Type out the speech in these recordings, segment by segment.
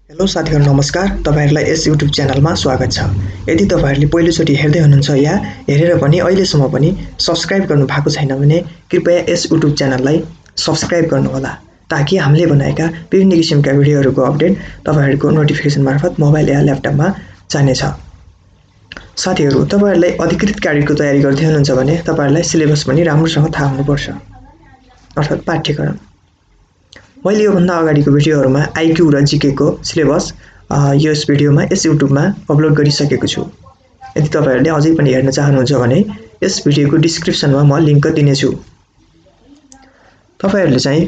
Hello साथीहरु नमस्कार। तपाईहरुलाई यस YouTube च्यानलमा स्वागत छ। यदि तपाईहरुले पहिलोचोटि हेर्दै हुनुहुन्छ या हेरेर पनि अहिलेसम्म पनि सब्स्क्राइब गर्नु भएको छैन भने कृपया यस YouTube च्यानललाई सब्स्क्राइब गर्नुहोला ताकि हामीले बनाएका विभिन्न किसिमका भिडियोहरुको अपडेट तपाईहरुको नोटिफिकेसन मार्फत मोबाइल या ल्यापटपमा जानेछ। साथीहरु, तपाईहरुले अधिकृत क्याडेटको तयारी गर्दै हुनुहुन्छ भने तपाईहरुलाई सिलेबस पनि राम्रोसँग थाहा हुनुपर्छ, अर्थात पाठ्यक्रम। मैले यो भन्दा अगाडिको भिडियोहरुमा आईक्यू र जीके को सिलेबस यस भिडियोमा यस युट्युबमा अपलोड गरिसकेको छु। यदि तपाईहरुले अझै पनि हेर्न चाहनुहुन्छ भने यस भिडियोको डिस्क्रिप्सनमा म लिंक दिने छु। तपाईहरुले चाहिँ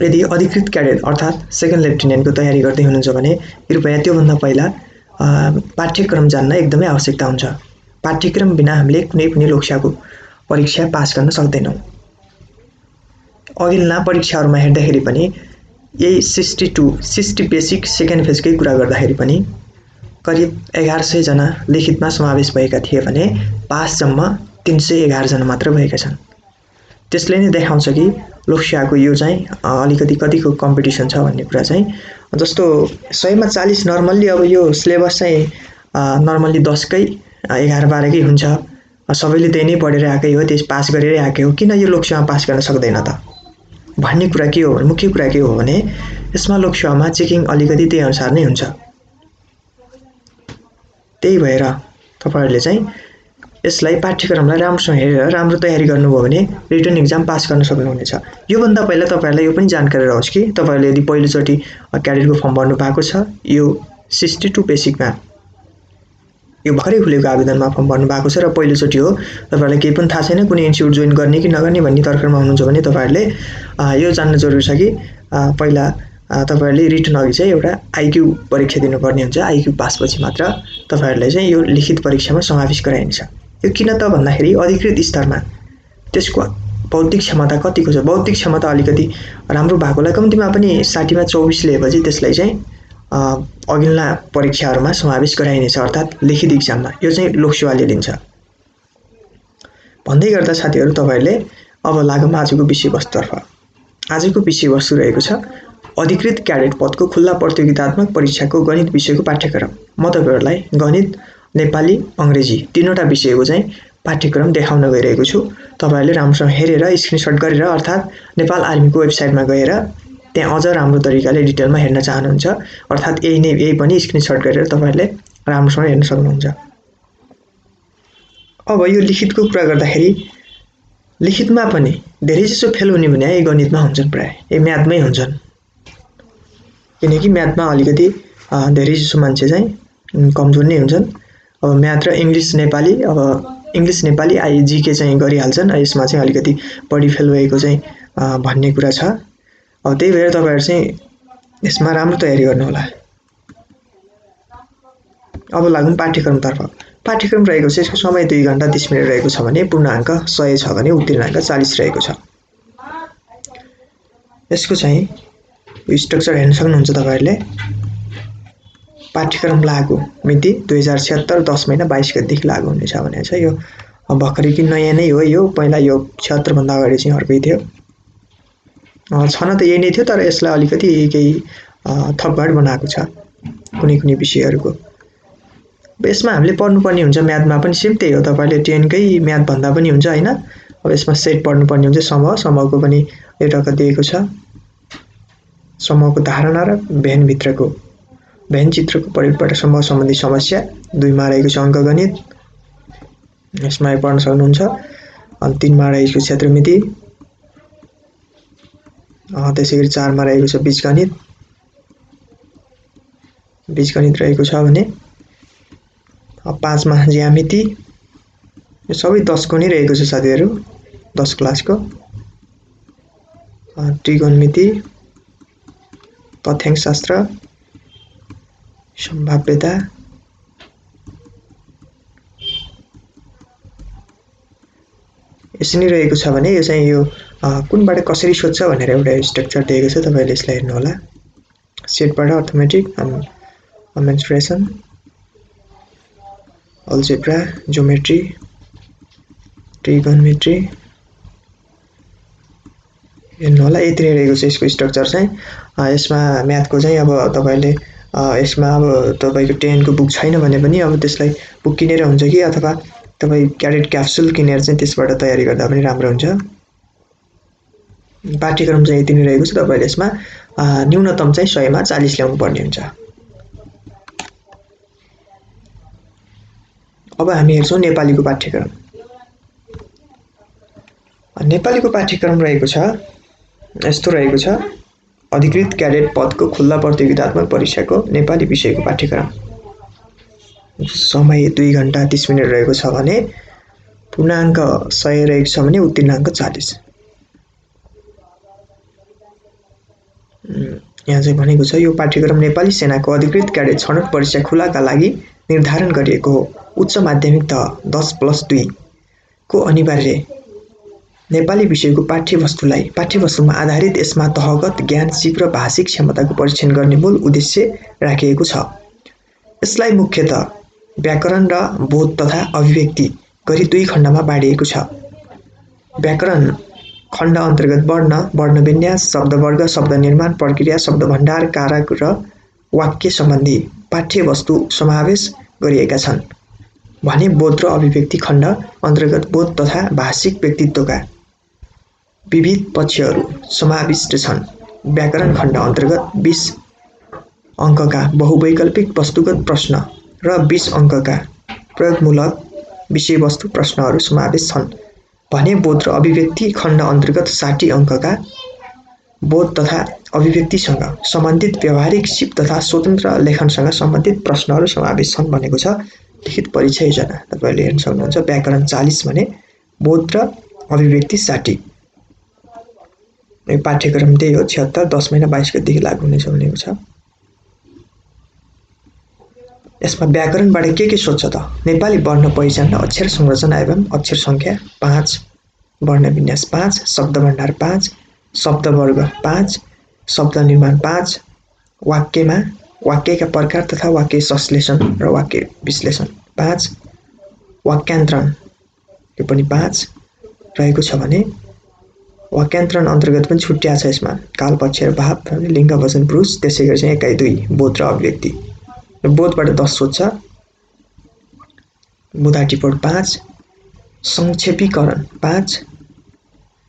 यदि अधिकृत क्याडेट अर्थात सेकेन्ड लेफ्टिनेन्टको तयारी गर्दै हुनुहुन्छ भने कृपया त्यो भन्दा पहिला पाठ्यक्रम जान्न एकदमै आवश्यकता हुन्छ। पाठ्यक्रम बिना हामीले कुनै पनि लोकसेवाको परीक्षा पास गर्न सक्दैनौं। अघिल्ला परीक्षाहरुमा हेर्दाखेरि पनि यही 60 बेसिक सेकेन्ड फेजकै कुरा गर्दाखेरि पनि करिब 1100 जना लिखितमा समावेश भएका थिए भने पास जम्मा 311 जना मात्र भएका छन्। त्यसले नै देखाउँछ कि लोकसेवाको यो चाहिँ अलिकति कतिको कम्पिटिसन छ भन्ने कुरा चाहिँ। जस्तो 100 मा 40 नर्मली अब यो सिलेबस चाहिँ नर्मली 10 कै 11 12 कै हुन्छ। सबैले त्यही नै पढेर आकै हो, त्यस पास गरेरै आकै हो, किन यो लोकसेवा पास गर्न सक्दैन त भन्ने कुरा के हो, मुख्य कुरा के हो भने यसमा लोकसेवामा चेकिङ अलिकति त्यही अनुसार नै हुन्छ। त्यही भएर तपाईहरुले चाहिँ यसलाई पाठ्यक्रमलाई राम्रोसँग हेरेर राम्रो तयारी गर्नुभयो भने रिटन एक्जाम पास गर्न सक्नुहुनेछ। यो भन्दा पहिला तपाईहरुलाई यो पनि जानकारी रहोस् कि तपाईहरुले यदि पहिलोचोटि क्याडेटको फर्म भर्नु भएको छ, यो 62 बेसिकमा यो भर्खरै खुलेको आवेदनमा फर्म भर्नु भएको छ र पहिलोचोटि हो, तपाईहरुलाई केही पनि थाहा छैन कुनै इन्स्टिट्युट जोइन गर्ने कि नगर्ने भन्ने तर्कमा हुनुहुन्छ भने तपाईहरुले यो जान्न जरुरी छ कि पहिला तपाईहरुले रिटन अघि चाहिँ एउटा आईक्यू परीक्षा दिनुपर्ने हुन्छ। आईक्यू पासपछि मात्र तपाईहरुलाई चाहिँ यो लिखित परीक्षामा समावेश गराइन्छ। यो किन त भन्दाखेरि अधिकृत स्तरमा त्यसको बौद्धिक क्षमता कतिको छ, बौद्धिक क्षमता अलिकति राम्रो भएकोलाई कम्तिमा पनि 60 मा 24 लिएपछि त्यसलाई चाहिँ अघिल्ला परीक्षाहरुमा समावेश गराइनेछ, अर्थात लिखित एक्जाममा। यो चाहिँ लोकसेवाले लिन्छ। भन्दै गर्दा साथीहरु, तपाईहरुले अब लागौं आजको विषयवस्तुतर्फ। आजको विषयवस्तु रहेको छ अधिकृत क्याडेट पदको खुल्ला प्रतियोगितात्मक परीक्षाको गणित विषयको पाठ्यक्रम। म तपाईहरुलाई गणित, नेपाली, अंग्रेजी तीनवटा विषयको चाहिँ पाठ्यक्रम देखाउन गइरहेको छु। तपाईहरुले राम्रोसँग हेरेर स्क्रिनशट गरेर अर्थात नेपाल आर्मीको वेबसाइटमा गएर त्यहाँ अझ राम्रो तरिकाले डिटेलमा हेर्न चाहनुहुन्छ, अर्थात यही पनि स्क्रिनशट गरेर तपाईहरुले राम्रोसँग हेर्न सक्नुहुन्छ। अब यो लिखितको कुरा गर्दाखेरि लिखितमा पनि धेरै जसो फेल हुने भने यही गणितमा हुन्छन्, प्राय यही म्याथमै हुन्छन्। किनकि म्याथमा अलिकति धेरै जसो मान्छे चाहिँ कमजोर नै हुन्छन्। अब म्याथ र इंग्लिश नेपाली, अब इंग्लिश नेपाली जीके चाहिँ गरिहाल्छन्, यसमा चाहिँ अलिकति बढी फेल भएको चाहिँ भन्ने कुरा छ। अब त्यही भएर तपाईहरु चाहिँ यसमा राम्रो तयारी गर्नु होला। अब लागौं पाठ्यक्रमतर्फ। पाठ्यक्रम रहेको छ यसको समय 2 घण्टा 30 मिनेट रहेको छ भने पूर्ण अंक 100 छ भने उत्तीर्ण अंक 40 रहेको छ। यसको चाहिँ स्ट्रक्चर हेर्न सक्नुहुन्छ तपाईहरुले। पाठ्यक्रम लागू मिति 2076 10 महिना 22 गतेदेखि लागू हुनेछ भनेको छ। यो भर्खरै कि नयाँ नै हो। यो पहिला यो 76 भन्दा अगाडि चाहिँ अर्कै थियो। छन त यही नै थियो, तर यसलाई अलिकति केही थपबाड बनाएको छ कुनै विषयहरुको। यसमा हामीले पढ्नुपर्ने हुन्छ म्याथमा पनि सेम त्यही हो। तपाईले 10 कै म्याथ भन्दा पनि हुन्छ हैन। अब यसमा सेट पढ्नुपर्ने हुन्छ, समूहको पनि एउटा दिएको छ। समूहको धारणा र भेन भित्रको भेन चित्रको प्रयोगबाट समूह सम्बन्धी समस्या 2 मा रहेको छ अंकगणित, यसमा पढ्न सक्नुहुन्छ। अनि 3 मा रहेको क्षेत्रमिति, त्यसैगरी 4 मा रहेको छ बीजगणित रहेको छ भने 5 मा ज्यामिति। यो सबै 10 को नै रहेको छ साथीहरु, 10 क्लासको। त्रिकोणमिति, तथ्याङ्क शास्त्र, सम्भाव्यता, यसरी रहेको छ भने यो चाहिँ यो कुनबाट कसरी सोध्छ भनेर एउटा स्ट्रक्चर दिएको छ। तपाईले यसलाई हेर्नु होला। सेटबाट arithmetic, mensuration, algebra, geometry, trigonometry हेर्नु होला। यति नै रहेको छ यसको स्ट्रक्चर चाहिँ। यसमा म्याथको चाहिँ अब तपाईले यसमा अब तपाईको 10 को बुक छैन भने पनि अब त्यसलाई बुक किनेर हुन्छ कि अथवा तपाई क्याडेट क्याप्सुल किनेर चाहिँ त्यसबाट तयारी गर्दा पनि राम्रो हुन्छ। पाठ्यक्रम चाहिँ यति नै रहेको छ। तपाईले यसमा न्यूनतम चाहिँ 100 मा 40 ल्याउनु पर्ने हुन्छ। अब हामी हेर्छौं नेपालीको पाठ्यक्रम। नेपालीको पाठ्यक्रम रहेको छ यस्तो रहेको छ। अधिकृत क्याडेट पदको खुल्ला प्रतियोगितात्मक परीक्षाको नेपाली विषयको पाठ्यक्रम। समय 2 घण्टा 30 मिनेट रहेको छ भने पूर्णाङ्क 100 रहेको छ भने उत्तीर्णाङ्क 40। यहाँ चाहिँ भनेको छ यो पाठ्यक्रम नेपाली सेनाको अधिकृत क्याडेट छनौट परीक्षा खुलाका लागि निर्धारण गरिएको हो। उच्च माध्यमिक तह 10+2 को अनिवार्य नेपाली विषयको पाठ्यवस्तुमा आधारित यसमा तहगत ज्ञान सिप र भाषिक क्षमताको परीक्षण गर्ने मूल उद्देश्य राखिएको छ। यसलाई मुख्यतः व्याकरण र बोध तथा अभिव्यक्ति गरी 2 खण्डमा बाँडिएको छ। व्याकरण खण्ड अन्तर्गत वर्ण विन्यास, शब्दवर्ग, शब्द निर्माण प्रक्रिया, शब्द भण्डार, कारक र वाक्य सम्बन्धी पाठ्यवस्तु समावेश गरिएका छन् भने बोध र अभिव्यक्ति खण्ड अन्तर्गत बोध तथा भाषिक व्यक्तित्वका विविध पक्षहरू समाविष्ट छन्। व्याकरण खण्ड अन्तर्गत 20 अङ्कका बहुवैकल्पिक वस्तुगत प्रश्न र 20 अङ्कका प्रयोगमूलक विषयवस्तु प्रश्नहरू समावेश छन् भने बोध र अभिव्यक्ति खण्ड अन्तर्गत 60 अङ्कका बोध तथा अभिव्यक्तिसँग सम्बन्धित व्यावहारिक सिप तथा स्वतन्त्र लेखनसँग सम्बन्धित प्रश्नहरू समावेश छन् भनेको छ। लिखित परीक्षा योजना तपाईले हेर्न सक्नुहुन्छ। व्याकरण 40 भने बोध र अभिव्यक्ति 60। यो पाठ्यक्रम त्यही हो 76 10 महिना 22 गतेदेखि लागू हुनेछ भनेको छ। यसमा व्याकरणबाट के सोध्छ त? नेपाली वर्ण पहिचान र अक्षर संरचना एवं अक्षर संख्या 5, वर्ण विन्यास 5, शब्द भण्डार 5, शब्द वर्ग 5, शब्द निर्माण 5, वाक्यका प्रकार तथा वाक्य संश्लेषण र वाक्य विश्लेषण 5, वाक्यान्तरण यो पनि 5 रहेको छ भने वाक्यान्तरण अन्तर्गत पनि छुट्टिया छ। यसमा काल, पक्ष र भाव, लिङ्ग, वचन, पुरुष, त्यसैगरी चाहिँ 1 2 बोध र अभिव्यक्ति। बोधबाट 10 सोध्छ। मुद्दा टिप्पण 5, संक्षेपीकरण 5,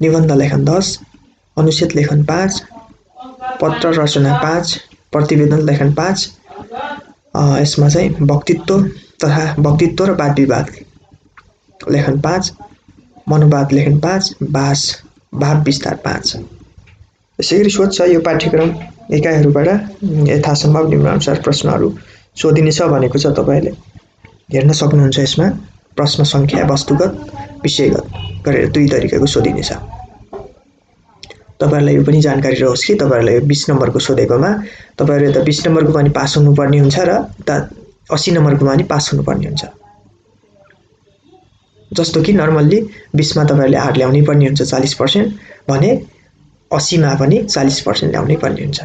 निबन्ध लेखन 10, अनुच्छेद लेखन 5, पत्र रचना 5, प्रतिवेदन लेखन 5। यसमा चाहिँ वक्तित्व र वाद विवाद लेखन 5, मनोवाद लेखन 5, भाव विस्तार 5। यसैगरी सोध्छ यो पाठ्यक्रम एकाइहरूबाट यथासम्भव निम्नानुसार प्रश्नहरू सोधिनेछ भनेको छ। तपाईले हेर्न सक्नुहुन्छ। यसमा प्रश्न संख्या वस्तुगत विषयगत गरेर 2 तरिकाको सोधिनेछ। तपाईहरुलाई यो पनि जानकारी रहोस् कि तपाईहरुलाई 20 नम्बरको सोधेकोमा तपाईहरुले त 20 नम्बरको पनि पास हुनुपर्ने हुन्छ र 80 नम्बरको पनि पास हुनुपर्ने हुन्छ। जस्तो कि नर्मल्ली 20 मा तपाईहरुले 8 ल्याउनै पर्ने हुन्छ 40% भने 80 मा पनि 40% ल्याउनै पर्ने हुन्छ।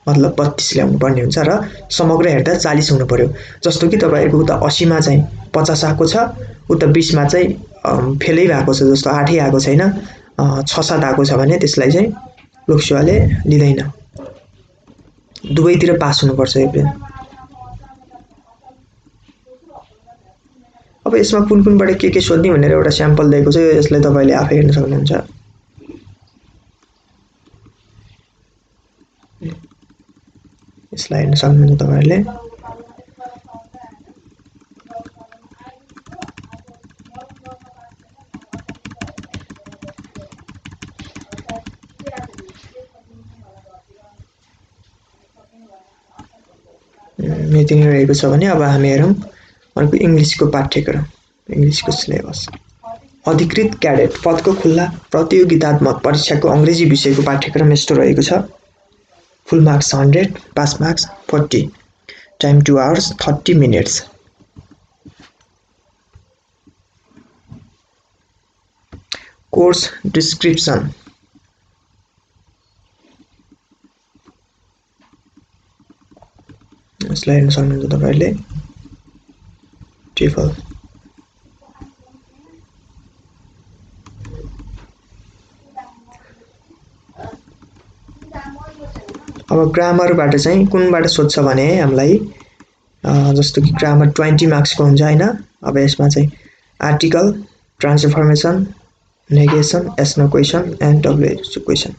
मतलब 32 ल्याउनु पर्ने हुन्छ र समग्र हेर्दा 40 हुनु पर्यो। जस्तो कि तपाईहरुको उता 80 मा चाहिँ 50 आको छ, उता 20 मा चाहिँ फेलै भएको छ, जस्तो 8 आको छैन 6-7 आको छ भने त्यसलाई चाहिँ लोकसेवाले लिदैन। दुवैतिर पास हुनुपर्छ यो। अब यसमा कुनबाट के सोध्ने भनेर एउटा स्याम्पल दिएको छ। यसलाई तपाईले आफै हेर्न सक्नुहुन्छ। यसलाई हेर्न सक्नुहुन्छ तपाईहरुले। यति नै रहेको छ भने अब हामी हेरौं अर्को इंग्लिशको पाठ्यक्रम, इंग्लिशको सिलेबस। अधिकृत क्याडेट पदको खुल्ला प्रतियोगितात्मक परीक्षाको अंग्रेजी विषयको पाठ्यक्रम यस्तो रहेको छ। Full marks 100, pass marks 40, time 2 hours 30 minutes। Course description यसलाई हेर्न सक्नुहुन्छ तपाईहरुले। टेबल अब ग्रामरबाट चाहिँ कुनबाट सोध्छ भने हामीलाई जस्तो कि ग्रामर 20 मार्क्स को हुन्छ हैन। अब यसमा चाहिँ article, transformation, negation, yes no question and WH question,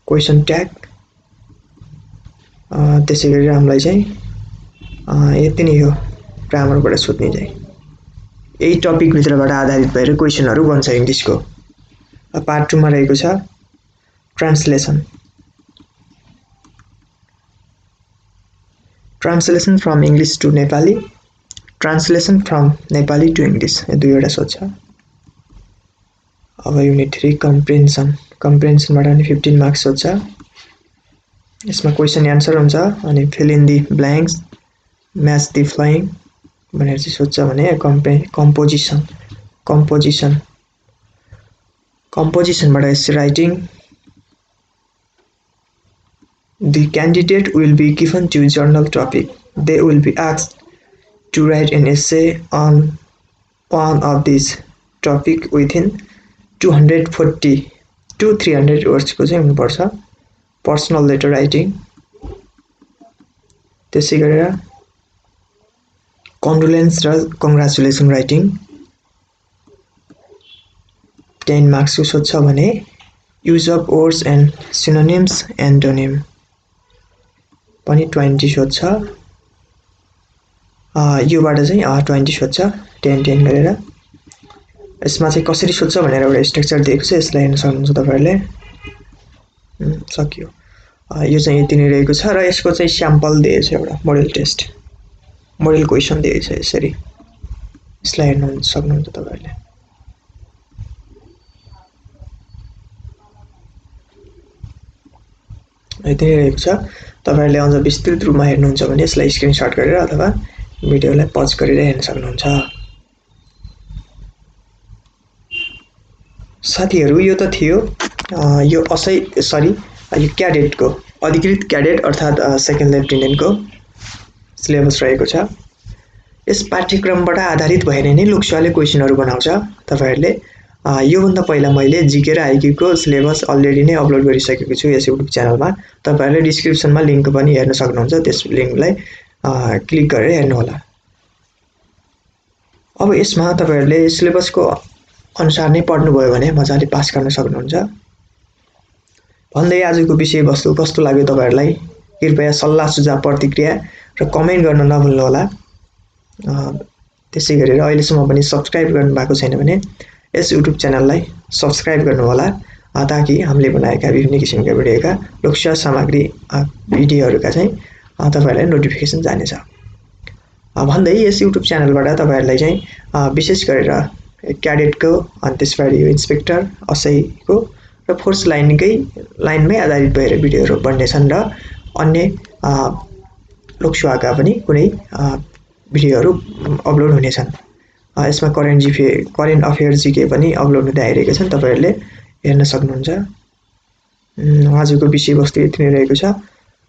question tag. त्यसै गरी हामीलाई चाहिँ यति नै हो ग्रामरबाट सोध्ने चाहिँ। यही टपिक भित्रबाट आधारित भएर क्वेशनहरु बन्छ इंग्लिशको। पार्ट 2 मा रहेको छ translation. Translation from English to Nepali, translation from Nepali to English, यो दुईवटा सोध्छ। अब युनिट 3 कम्प्रिहेन्सन, कम्प्रिहेन्सनबाट नि 15 मार्क्स सोध्छ। यसमा क्वेशन आन्सर हुन्छ अनि fill in the blanks, match the following भनेर चाहिँ सोध्छ भने कम्पोजिसन, कम्पोजिसनबाट essay writing. The candidate will be given to journal topic. They will be asked to write an essay on one of these topic within 240 to 300 words को चाहिँ हुनुपर्छ। Personal letter writing. त्यसै गरेर कन्डोलेन्स र congratulation writing 10 marks को सोध्छ भने use of words and synonyms antonym पनि 20 सोध्छ। योबाट चाहिँ 20 सोध्छ 10 गरेर। यसमा चाहिँ कसरी सोध्छ भनेर एउटा स्ट्रक्चर दिएको छ, यसलाई हेर्न सक्नुहुन्छ तपाईहरुले। सकियो। यो चाहिँ यति नै रहेको छ र यसको चाहिँ स्याम्पल दिएको छ, एउटा मोडल टेस्ट, मोडल क्वेशन दिएको छ यसरी। यसलाई हेर्न सक्नुहुन्छ तपाईहरुले। यति नै रहेको छ। तपाईहरुले अझ विस्तृत रूपमा हेर्नुहुन्छ भने यसलाई स्क्रिनशट गरेर अथवा भिडियोलाई पज गरेर हेर्न सक्नुहुन्छ। साथीहरु यो त थियो यो यो क्याडेटको, अधिकृत क्याडेट अर्थात सेकेन्ड लेफ्टिनेन्टको सिलेबस रहेको छ। यस पाठ्यक्रमबाट आधारित भएर नै लोकसेवाले क्वेशनहरु बनाउँछ। तपाईहरुले यो भन्दा पहिला मैले जीके र आईक्यू को सिलेबस अलरेडी नै अपलोड गरिसकेको छु यस युट्युब च्यानलमा। तपाईहरुले डिस्क्रिप्सनमा लिंक पनि हेर्न सक्नुहुन्छ, त्यस लिंकलाई क्लिक गरेर हेर्नु होला। अब यसमा तपाईहरुले सिलेबसको अनुसार नै पढ्नु भयो भने मजाले पास गर्न सक्नुहुन्छ। भन्दै आजको विषयवस्तु कस्तो लाग्यो तपाईहरुलाई? कृपया सल्लाह सुझाव प्रतिक्रिया र कमेन्ट गर्न नभुल्नु होला। त्यसै गरेर अहिलेसम्म पनि सब्स्क्राइब गर्नु भएको छैन भने यस युट्युब च्यानललाई सब्स्क्राइब गर्नु होला, ताकि हामीले बनाएका विभिन्न किसिमका भिडियोका लोकसेवा सामग्री भिडियोहरुका चाहिँ तपाईहरुलाई नोटिफिकेसन जानेछ। भन्दै यस युट्युब च्यानलबाट तपाईहरुलाई चाहिँ विशेष गरेर क्याडेटको अनि त्यसपछि इन्स्पेक्टर असैको र फोर्स लाइनमै आधारित भएर भिडियोहरु बन्नेछन् र अन्य लोकसेवाका पनि कुनै भिडियोहरु अपलोड हुनेछन्। यसमा करेन्ट अफेयर जीके पनि अपलोड हुँदै आइरहेको छन्, तपाईहरुले हेर्न सक्नुहुन्छ। आजको विषयवस्तु यति नै रहेको छ।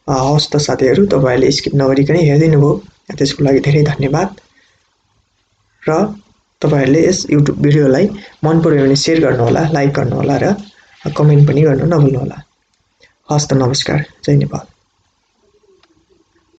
हवस् त साथीहरु, तपाईहरुले स्किप नगरिकन हेर्दिनु भयो, त्यसको लागि धेरै धन्यवाद। र तपाईहरुले यस युट्युब भिडियोलाई मन पर्यो भने शेयर गर्नु होला, लाइक गर्नु होला र कमेन्ट पनि गर्न नभुल्नु होला। हवस् त, नमस्कार, जय नेपाल।